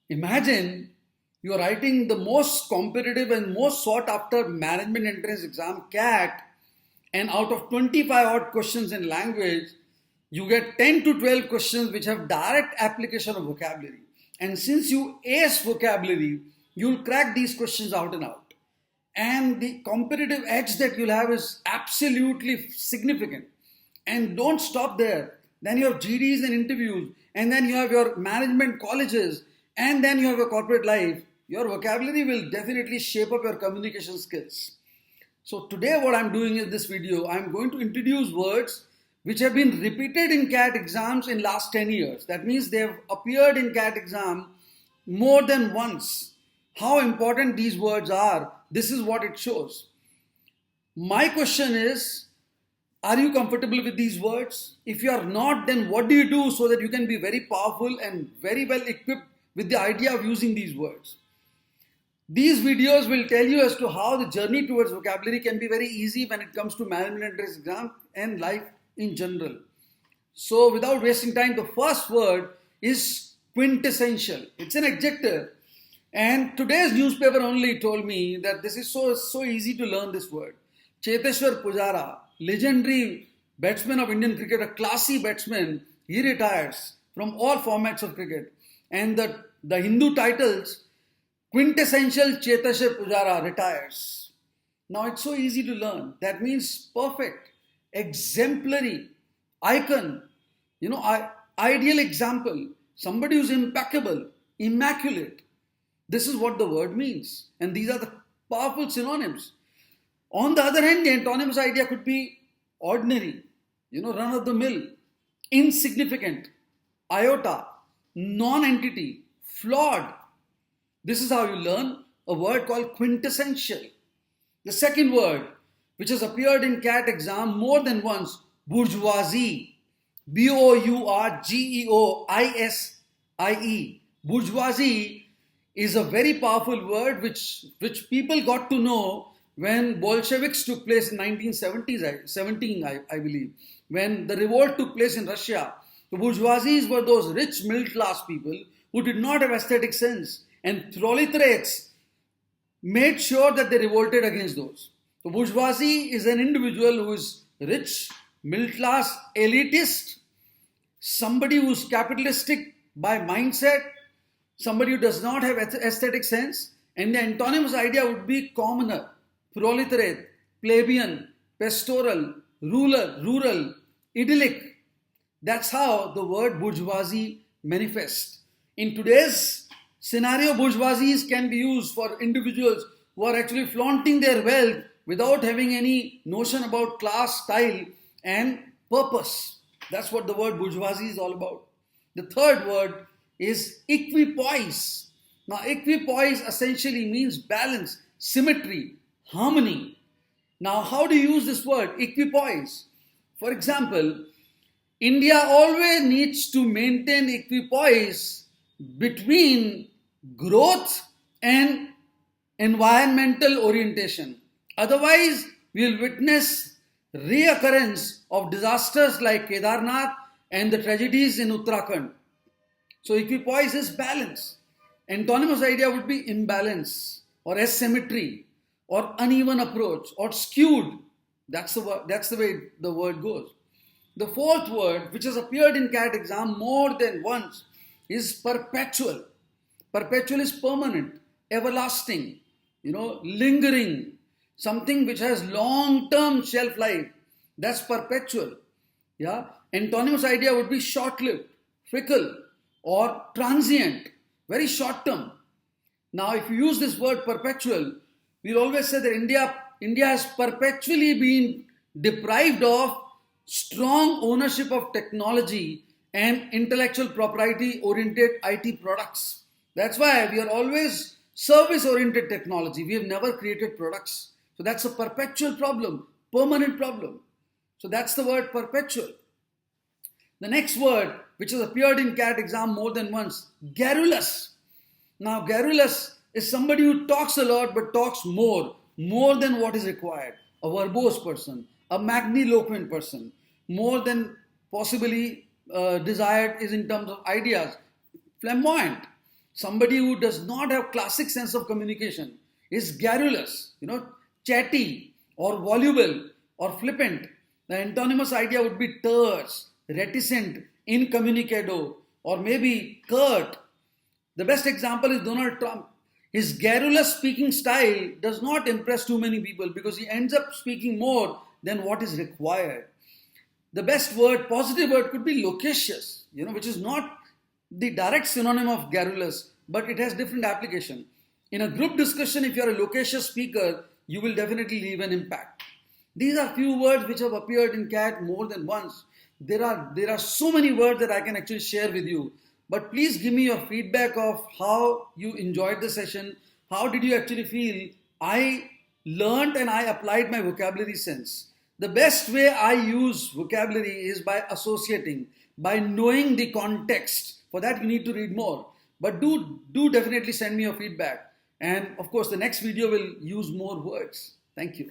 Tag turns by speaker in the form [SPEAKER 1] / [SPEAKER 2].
[SPEAKER 1] Imagine you are writing the most competitive and most sought after management entrance exam, CAT, and out of 25 odd questions in language, you get 10 to 12 questions which have direct application of vocabulary. And since you ace vocabulary, you'll crack these questions out and out. And the competitive edge that you'll have is absolutely significant. And don't stop there. Then you have GDs and interviews, and then you have your management colleges, and then you have your corporate life. Your vocabulary will definitely shape up your communication skills. So today what I'm doing in this video, I'm going to introduce words which have been repeated in CAT exams in last 10 years. That means they have appeared in CAT exam more than once. How important these words are, this is what it shows. My question is, are you comfortable with these words? If you are not, then what do you do so that you can be very powerful and very well equipped with the idea of using these words? These videos will tell you as to how the journey towards vocabulary can be very easy when it comes to management entrance exam and life in general. So without wasting time, the first word is quintessential. It's an adjective. And today's newspaper only told me that this is so easy to learn this word. Cheteshwar Pujara, legendary batsman of Indian cricket, a classy batsman, he retires from all formats of cricket. And the Hindu titles, quintessential Cheteshwar Pujara retires. Now it's so easy to learn. That means perfect, exemplary, icon, ideal example, somebody who's impeccable, immaculate. This is what the word means. And these are the powerful synonyms. On the other hand, the antonymous idea could be ordinary, run of the mill, insignificant, iota, non-entity, flawed. This is how you learn a word called quintessential. The second word, which has appeared in CAT exam more than once, bourgeoisie. Bourgeoisie. Bourgeoisie is a very powerful word which people got to know when Bolsheviks took place in 1917, I believe, when the revolt took place in Russia. The bourgeoisies were those rich middle class people who did not have aesthetic sense, and proletariats made sure that they revolted against those. The bourgeoisie is an individual who is rich, middle class, elitist, somebody who is capitalistic by mindset, somebody who does not have aesthetic sense, and the antonymous idea would be commoner, proletariat, plebeian, pastoral, rural, idyllic. That's how the word bourgeoisie manifests. In today's scenario, bourgeoisies can be used for individuals who are actually flaunting their wealth without having any notion about class, style, and purpose. That's what the word bourgeoisie is all about. The third word is equipoise. Now, equipoise essentially means balance, symmetry, harmony. Now, how do you use this word, equipoise? For example, India always needs to maintain equipoise between growth and environmental orientation. Otherwise, we will witness reoccurrence of disasters like Kedarnath and the tragedies in Uttarakhand. So equipoise is balance. Antonymous idea would be imbalance or asymmetry or uneven approach or skewed. That's the way the word goes. The fourth word, which has appeared in CAT exam more than once, is perpetual. Perpetual is permanent, everlasting, lingering, something which has long-term shelf life. That's perpetual. Yeah. Antonymous idea would be short-lived, fickle, or transient, very short-term. Now, if you use this word perpetual, we'll always say that India has perpetually been deprived of strong ownership of technology and intellectual property-oriented IT products. That's why we are always service-oriented technology. We have never created products. So that's a perpetual problem, permanent problem. So that's the word perpetual. The next word, which has appeared in CAT exam more than once, garrulous. Now, garrulous is somebody who talks a lot but talks more than what is required. A verbose person, a magniloquent person, more than possibly desired is in terms of ideas. Flamboyant. somebody who does not have classic sense of communication is garrulous, chatty or voluble or flippant. The antonymous idea would be terse, reticent, incommunicado, or maybe curt. The best example is Donald Trump. His garrulous speaking style does not impress too many people because he ends up speaking more than what is required. The best word, positive word, could be loquacious, which is not the direct synonym of garrulous, but it has different application. In a group discussion, if you are a loquacious speaker, you will definitely leave an impact. These are few words which have appeared in CAT more than once. There are so many words that I can actually share with you. But please give me your feedback of how you enjoyed the session. How did you actually feel? I learned and I applied my vocabulary sense. The best way I use vocabulary is by associating, by knowing the context. For that, you need to read more. But do definitely send me your feedback. And of course, the next video will use more words. Thank you.